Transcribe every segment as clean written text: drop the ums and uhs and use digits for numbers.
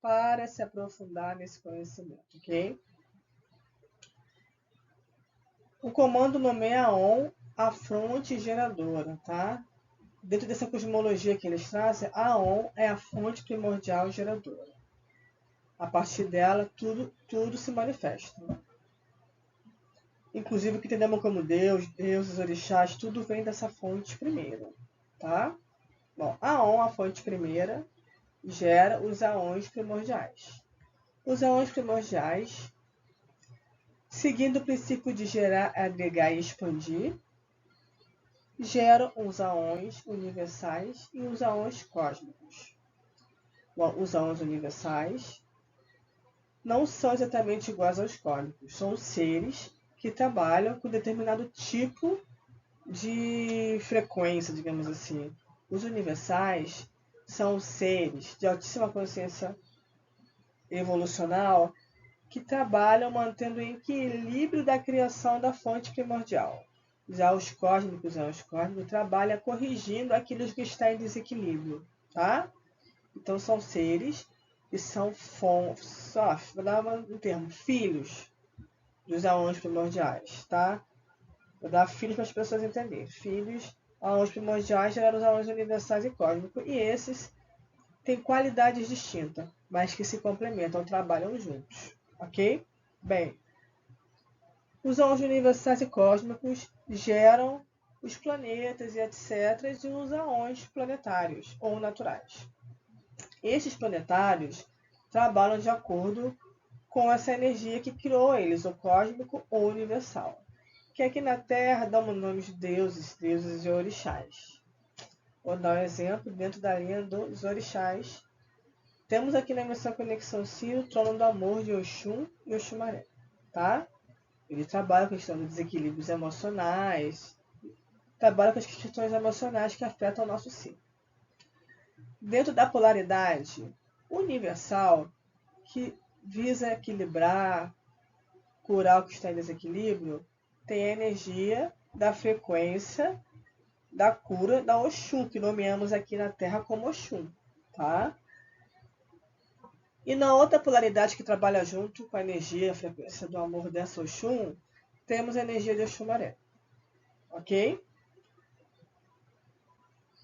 para se aprofundar nesse conhecimento, ok? O comando nomeia ON a fonte geradora, tá? Dentro dessa cosmologia que eles trazem, a ON é a fonte primordial geradora. A partir dela, tudo se manifesta. Inclusive o que entendemos como Deus, deuses, orixás, tudo vem dessa fonte primeira, tá? Bom, a ON, a fonte primeira, gera os aões primordiais. Os aões primordiais, seguindo o princípio de gerar, agregar e expandir, geram os aões universais e os aões cósmicos. Bom, os aões universais não são exatamente iguais aos cósmicos, são seres que trabalham com determinado tipo de frequência, digamos assim. Os universais são seres de altíssima consciência evolucional que trabalham mantendo o equilíbrio da criação da fonte primordial. Já os cósmicos trabalham corrigindo aquilo que está em desequilíbrio, tá? Então são seres que são vou dar um termo, filhos dos aões primordiais, tá? Vou dar filhos para as pessoas entenderem. Filhos, aões primordiais geram os aões universais e cósmicos, e esses têm qualidades distintas, mas que se complementam, trabalham juntos, ok? Bem, os aões universais e cósmicos geram os planetas e etc. e os aões planetários ou naturais. Esses planetários trabalham de acordo com essa energia que criou eles, o cósmico ou universal. Que aqui na Terra damos o nome de deuses e orixás. Vou dar um exemplo dentro da linha dos orixás. Temos aqui na missão Conexão Si o trono do amor de Oxum e Oxumaré, tá? Ele trabalha com a questão dos desequilíbrios emocionais, trabalha com as questões emocionais que afetam o nosso si. Dentro da polaridade universal, que visa equilibrar, curar o que está em desequilíbrio, tem a energia da frequência da cura da Oxum, que nomeamos aqui na Terra como Oxum, tá? E na outra polaridade que trabalha junto com a energia, a frequência do amor dessa Oxum, temos a energia de Oxumaré, ok?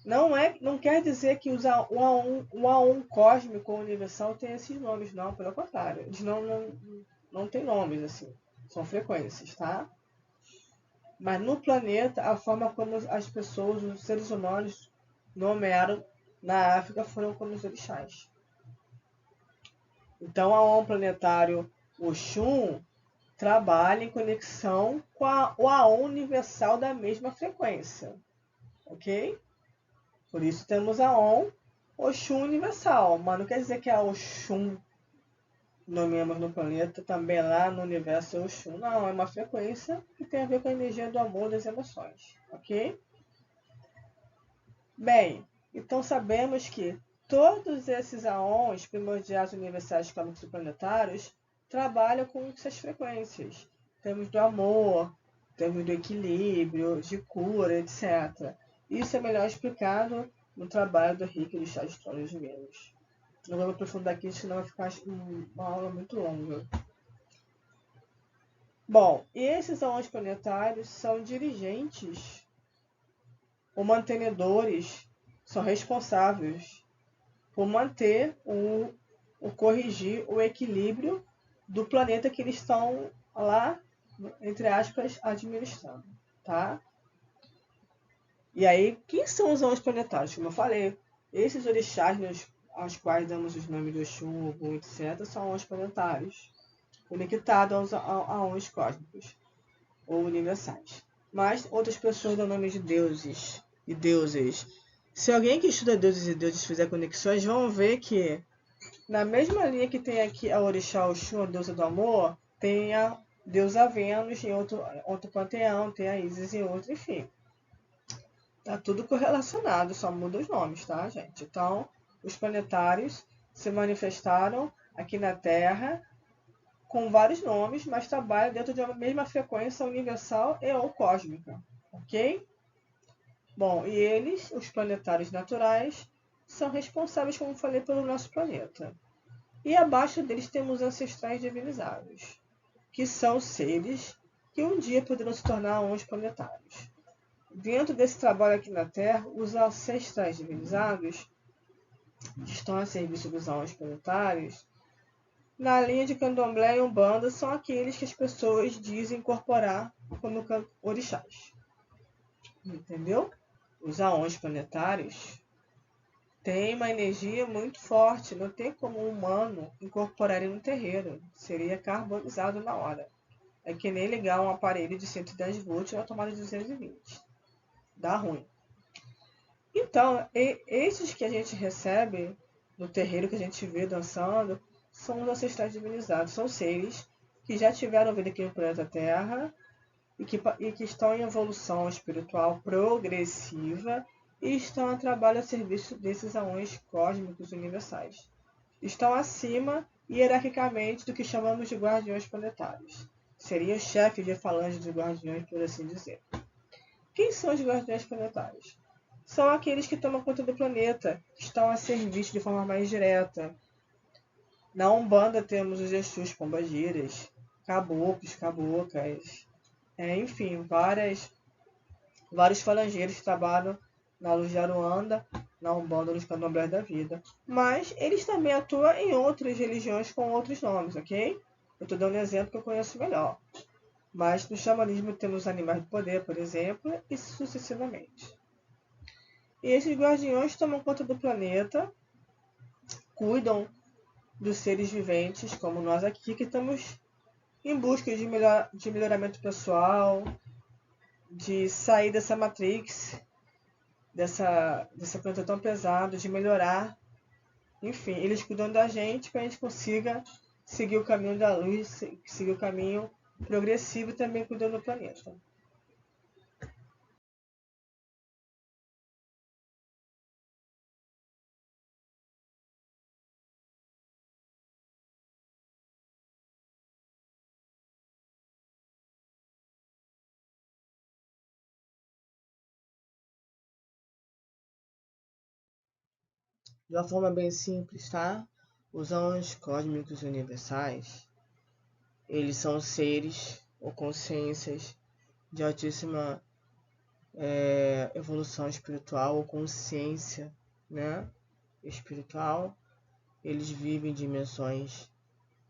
Não quer dizer que o A1 cósmico ou universal tem esses nomes, não, pelo contrário. Eles não têm nomes, assim. São frequências, tá? Mas no planeta, a forma como as pessoas, os seres humanos, nomearam na África foram como os orixás. Então, o A1 planetário Oxum trabalha em conexão com o A1 universal da mesma frequência, ok? Por isso temos a ON, Oxum universal, mas não quer dizer que a Oxum nomeamos no planeta também lá no universo Oxum. Não, é uma frequência que tem a ver com a energia do amor das emoções, ok? Bem, então sabemos que todos esses aons primordiais universais cósmicos e planetários trabalham com essas frequências. Temos do amor, temos do equilíbrio, de cura, etc. Isso é melhor explicado no trabalho do Rick dos Chás de Tronos de Vênus. Não vou me aprofundar aqui, senão vai ficar uma aula muito longa. Bom, e esses aões planetários são dirigentes ou mantenedores, são responsáveis por manter ou corrigir o equilíbrio do planeta que eles estão lá, entre aspas, administrando, tá? E aí, quem são os anões planetários? Como eu falei, esses orixás aos quais damos os nomes de Oxum, Ogum, etc., são anões planetários, conectados aos anões cósmicos ou universais. Mas outras pessoas dão nome de deuses e deuses. Se alguém que estuda deuses e deuses fizer conexões, vão ver que na mesma linha que tem aqui a orixá Oxum, a deusa do amor, tem a deusa Vênus em outro panteão, tem a Isis em outro, enfim. Tá tudo correlacionado, só muda os nomes, tá, gente? Então, os planetários se manifestaram aqui na Terra com vários nomes, mas trabalham dentro de uma mesma frequência universal e ou cósmica, ok? Bom, e eles, os planetários naturais, são responsáveis, como falei, pelo nosso planeta. E abaixo deles temos ancestrais divinizados, que são seres que um dia poderão se tornar anjos planetários. Dentro desse trabalho aqui na Terra, os ancestrais divinizados, que estão a serviço dos anjos planetários, na linha de Candomblé e Umbanda, são aqueles que as pessoas dizem incorporar como orixás. Entendeu? Os anjos planetários têm uma energia muito forte, não tem como um humano incorporar ele no terreiro, seria carbonizado na hora. É que nem ligar um aparelho de 110 volts na tomada de 220. Dá ruim. Então, esses que a gente recebe no terreiro, que a gente vê dançando, são os ancestrais divinizados. São seres que já tiveram vida aqui no planeta Terra e que estão em evolução espiritual progressiva e estão a trabalho a serviço desses anões cósmicos universais. Estão acima, hierarquicamente, do que chamamos de guardiões planetários. Seria o chefe de falange dos guardiões, por assim dizer. Quem são os guardiões planetários? São aqueles que tomam conta do planeta, que estão a serviço de forma mais direta. Na Umbanda temos os Exus Pombagiras, caboclos, cabocas, enfim, vários falangeiros que trabalham na Luz de Aruanda, na Umbanda, nos Candomblés da vida. Mas eles também atuam em outras religiões com outros nomes, ok? Eu estou dando um exemplo que eu conheço melhor. Mas no xamanismo temos animais do poder, por exemplo, e sucessivamente. E esses guardiões tomam conta do planeta, cuidam dos seres viventes, como nós aqui, que estamos em busca de melhoramento pessoal, de sair dessa matrix, desse planeta tão pesado, de melhorar. Enfim, eles cuidam da gente para a gente consiga seguir o caminho da luz, seguir o caminho progressivo e também cuidando do planeta. De uma forma bem simples, tá? Os anjos cósmicos universais, eles são seres ou consciências de altíssima evolução espiritual ou consciência, né, espiritual. Eles vivem em dimensões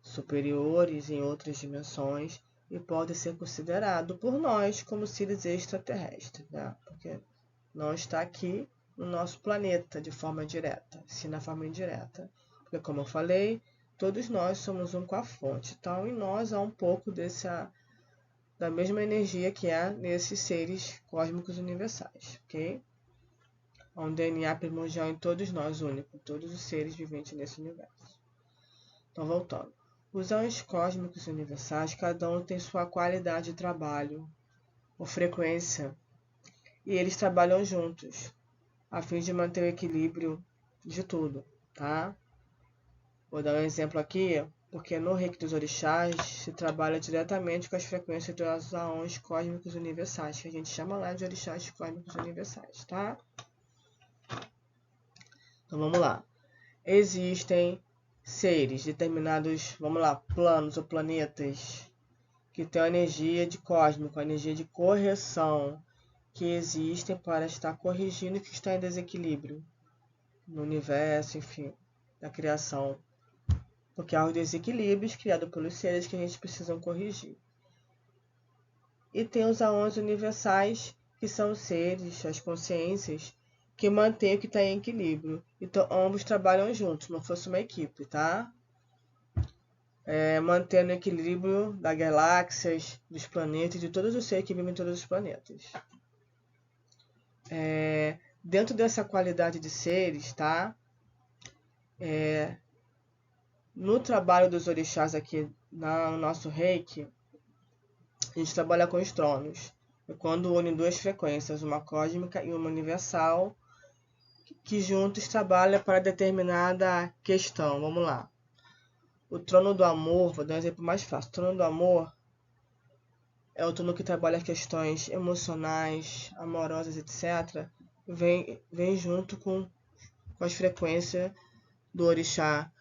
superiores, em outras dimensões, e podem ser considerados por nós como seres extraterrestres, né? Porque não está aqui no nosso planeta de forma direta, sim na forma indireta. Porque, como eu falei, todos nós somos um com a fonte. Então, em nós há um pouco da mesma energia que há nesses seres cósmicos universais, ok? Há um DNA primordial em todos nós, único, todos os seres viventes nesse universo. Então, voltando. Os anjos cósmicos universais, cada um tem sua qualidade de trabalho ou frequência, e eles trabalham juntos, a fim de manter o equilíbrio de tudo, tá? Vou dar um exemplo aqui, porque no Reiki dos Orixás se trabalha diretamente com as frequências dos anões cósmicos universais, que a gente chama lá de Orixás cósmicos universais, tá? Então vamos lá. Existem seres, determinados, vamos lá, planos ou planetas, que têm a energia de cósmico, a energia de correção, que existem para estar corrigindo o que está em desequilíbrio no universo, enfim, na criação. Porque há os desequilíbrios criados pelos seres que a gente precisa corrigir. E tem os anões universais, que são os seres, as consciências, que mantêm o que está em equilíbrio. Então, ambos trabalham juntos, como se fosse uma equipe, tá? Mantendo o equilíbrio das galáxias, dos planetas, de todos os seres que vivem em todos os planetas. Dentro dessa qualidade de seres, tá? No trabalho dos orixás aqui no nosso reiki, a gente trabalha com os tronos. É quando une duas frequências, uma cósmica e uma universal, que juntos trabalham para determinada questão. Vamos lá. O trono do amor, vou dar um exemplo mais fácil. O trono do amor é o trono que trabalha as questões emocionais, amorosas, etc. Vem junto com as frequências do orixá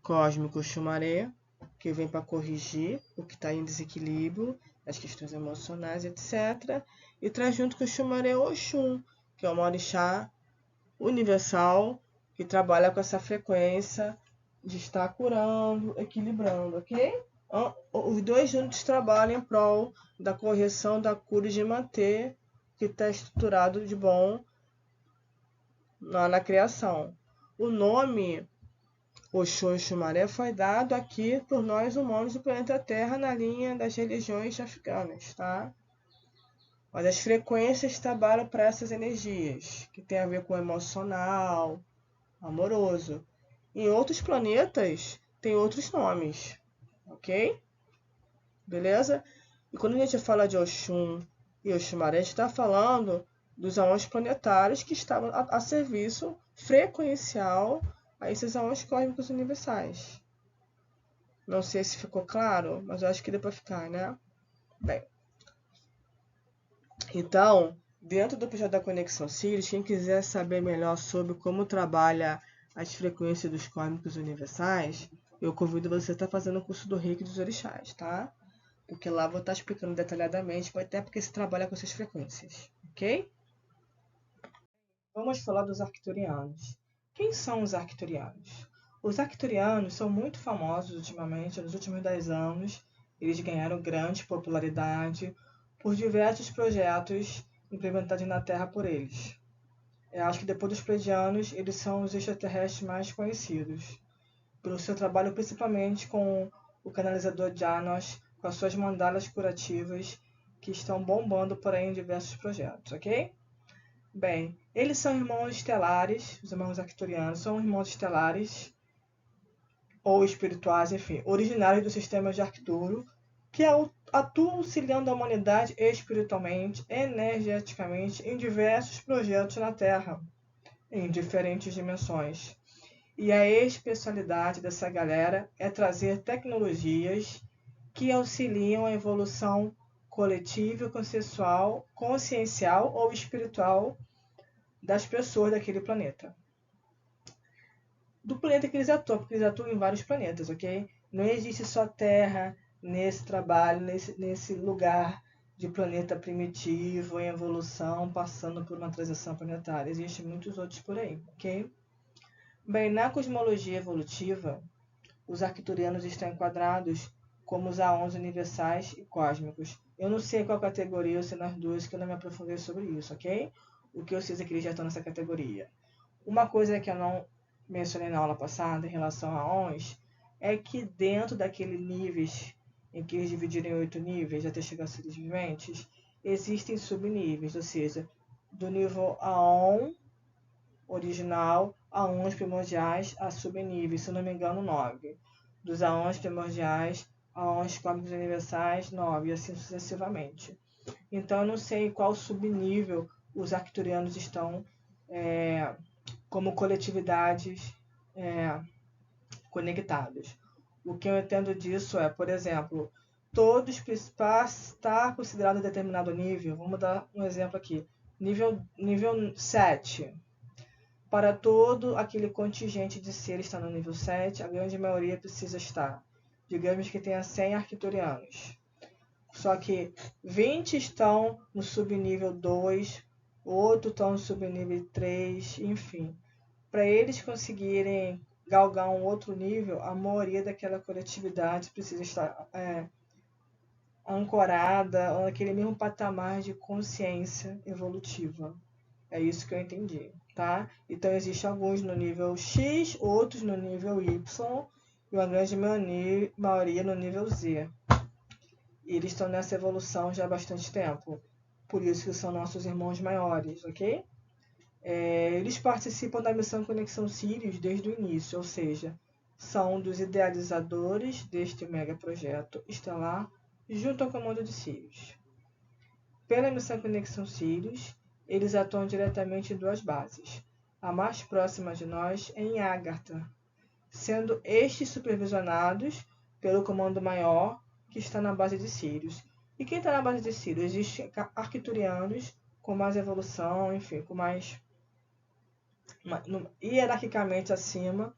cósmico Xumaré, que vem para corrigir o que está em desequilíbrio, as questões emocionais, etc. E traz junto com o Xumaré Oxum, que é o orixá universal, que trabalha com essa frequência de estar curando, equilibrando, ok? Os dois juntos trabalham em prol da correção, da cura e de manter o que está estruturado de bom na criação. O nome Oxum e Xumaré foi dado aqui por nós humanos do planeta Terra na linha das religiões africanas, tá? Mas as frequências trabalham para essas energias, que tem a ver com o emocional, amoroso. Em outros planetas tem outros nomes, ok? Beleza? E quando a gente fala de Oxum e Oxumaré, a gente está falando dos aões planetários que estavam a serviço frequencial a esses aões cósmicos universais. Não sei se ficou claro, mas eu acho que deu para ficar, né? Bem, então, dentro do projeto da Conexão Sirius, quem quiser saber melhor sobre como trabalha as frequências dos cósmicos universais, eu convido você a estar fazendo o curso do Reiki dos Orixás, tá? Porque lá vou estar explicando detalhadamente, até porque se trabalha com essas frequências, ok? Vamos falar dos arcturianos. Quem são os arcturianos? Os arcturianos são muito famosos ultimamente, nos últimos 10 anos. Eles ganharam grande popularidade por diversos projetos implementados na Terra por eles. Eu acho que depois dos pleiadianos, eles são os extraterrestres mais conhecidos, pelo seu trabalho principalmente com o canalizador Janos, com as suas mandalas curativas, que estão bombando por aí em diversos projetos, ok? Bem, eles são irmãos estelares, os irmãos arcturianos são irmãos estelares, ou espirituais, enfim, originários do sistema de Arcturo, que atuam auxiliando a humanidade espiritualmente, energeticamente, em diversos projetos na Terra, em diferentes dimensões. E a especialidade dessa galera é trazer tecnologias que auxiliam a evolução coletiva, consciencial ou espiritual das pessoas daquele planeta. Do planeta que eles atuam, porque eles atuam em vários planetas, ok? Não existe só Terra nesse trabalho, nesse lugar de planeta primitivo, em evolução, passando por uma transição planetária. Existem muitos outros por aí, ok? Bem, na cosmologia evolutiva, os arcturianos estão enquadrados como os aons universais e cósmicos. Eu não sei qual categoria, se nas duas, que eu não me aprofundei sobre isso, ok? O que eu sei é que eles já estão nessa categoria. Uma coisa que eu não mencionei na aula passada em relação a aons é que dentro daqueles níveis em que eles dividiram em 8 níveis até chegar a seres viventes, existem subníveis, ou seja, do nível aon original, aons primordiais a subníveis, se não me engano 9. Dos aons primordiais a aons cósmicos universais, 9, e assim sucessivamente. Então eu não sei qual subnível os arcturianos estão como coletividades conectados. O que eu entendo disso é, por exemplo, todos para estar considerado em determinado nível, vamos dar um exemplo aqui, nível 7. Para todo aquele contingente de seres estar no nível 7, a grande maioria precisa estar. Digamos que tenha 100 arcturianos. Só que 20 estão no subnível 2, outros estão no subnível 3, enfim. Para eles conseguirem galgar um outro nível, a maioria daquela coletividade precisa estar ancorada naquele mesmo patamar de consciência evolutiva. É isso que eu entendi, tá? Então, existem alguns no nível X, outros no nível Y e uma grande maioria no nível Z. E eles estão nessa evolução já há bastante tempo. Por isso que são nossos irmãos maiores, ok? Eles participam da missão Conexão Sirius desde o início, ou seja, são dos idealizadores deste mega projeto estelar junto ao comando de Sirius. Pela missão Conexão Sirius, eles atuam diretamente em 2 bases. A mais próxima de nós é em Agartha, sendo estes supervisionados pelo comando maior que está na base de Sirius. E quem está na base de Sirius? Existem arcturianos com mais evolução, enfim, com mais hierarquicamente acima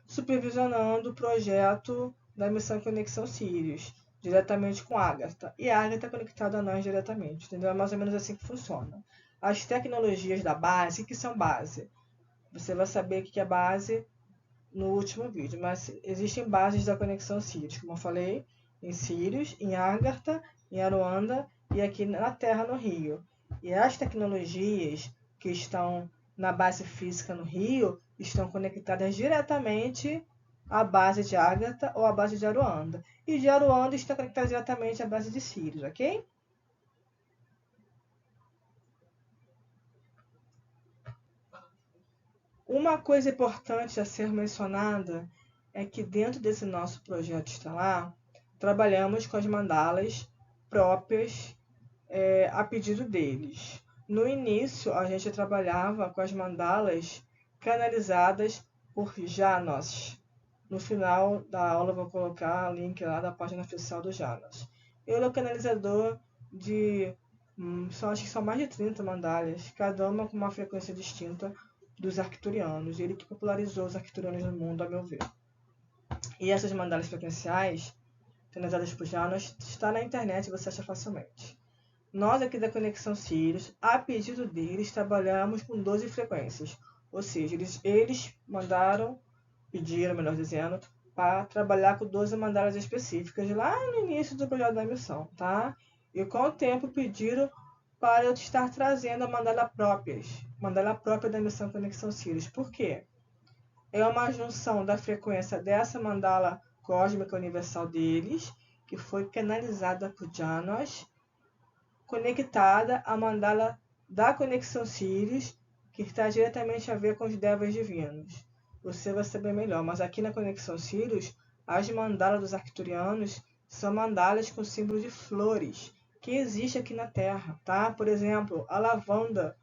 supervisionando o projeto da missão Conexão Sirius, diretamente com a Agatha. E a Agatha é conectada a nós diretamente, entendeu? É mais ou menos assim que funciona. As tecnologias da base, que são base? Você vai saber o que é base no último vídeo, mas existem bases da Conexão Sirius, como eu falei, em Sirius, em Agartha, em Aruanda e aqui na Terra, no Rio. E as tecnologias que estão na base física no Rio estão conectadas diretamente à base de Agartha ou à base de Aruanda. E de Aruanda está conectada diretamente à base de Sirius, ok? Uma coisa importante a ser mencionada é que dentro desse nosso projeto estelar, trabalhamos com as mandalas próprias a pedido deles. No início, a gente trabalhava com as mandalas canalizadas por Janos. No final da aula, eu vou colocar o link lá da página oficial do Janos. Ele é o canalizador de, acho que são mais de 30 mandalas, cada uma com uma frequência distinta dos arcturianos. Ele que popularizou os arcturianos no mundo, a meu ver. E essas mandalas frequenciais, canalizadas por Janos, está na internet e você acha facilmente. Nós aqui da Conexão Sirius, a pedido deles, trabalhamos com 12 frequências. Ou seja, eles pediram, melhor dizendo, para trabalhar com 12 mandalas específicas lá no início do projeto da missão, tá? E com o tempo pediram para eu estar trazendo a mandala própria da missão Conexão Sirius. Por quê? É uma junção da frequência dessa mandala cósmica universal deles, que foi canalizada por Janos, conectada à mandala da Conexão Sirius, que está diretamente a ver com os devas divinos. Você vai saber melhor, mas aqui na Conexão Sirius, as mandalas dos arcturianos são mandalas com símbolos de flores, que existe aqui na Terra, tá? Por exemplo, a lavanda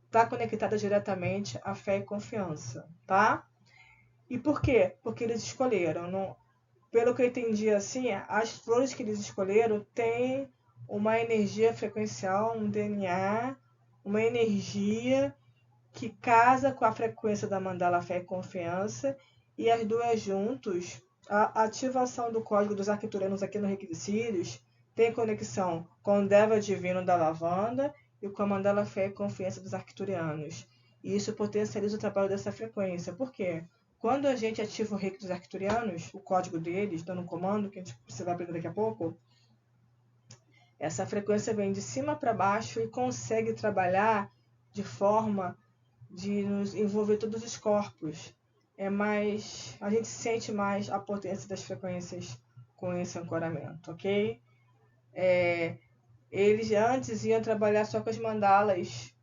está conectada diretamente à fé e confiança, tá? E por quê? Porque eles escolheram. Pelo que eu entendi assim, as flores que eles escolheram têm uma energia frequencial, um DNA, uma energia que casa com a frequência da mandala fé e confiança, e as duas juntos, a ativação do código dos arcturianos aqui no Reiki de Sirius tem conexão com o Deva divino da lavanda e com a mandala fé e confiança dos arcturianos. E isso potencializa o trabalho dessa frequência. Por quê? Quando a gente ativa o Reiki dos arcturianos, o código deles, dando um comando, que você vai aprender daqui a pouco, essa frequência vem de cima para baixo e consegue trabalhar de forma de nos envolver todos os corpos. A gente sente mais a potência das frequências com esse ancoramento, ok? Eles antes iam trabalhar só com as mandalas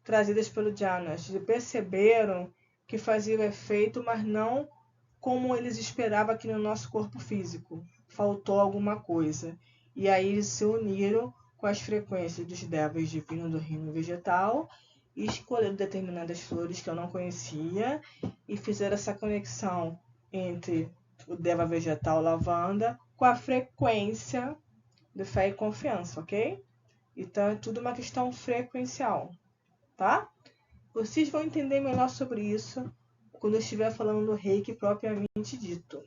trazidas pelo Janos. Eles perceberam que fazia o efeito, mas não como eles esperavam aqui no nosso corpo físico. Faltou alguma coisa. E aí eles se uniram com as frequências dos devas divinos do reino vegetal e escolheram determinadas flores que eu não conhecia e fizeram essa conexão entre o deva vegetal lavanda com a frequência de fé e confiança, ok? Então é tudo uma questão frequencial, tá? Vocês vão entender melhor sobre isso quando eu estiver falando do Reiki propriamente dito.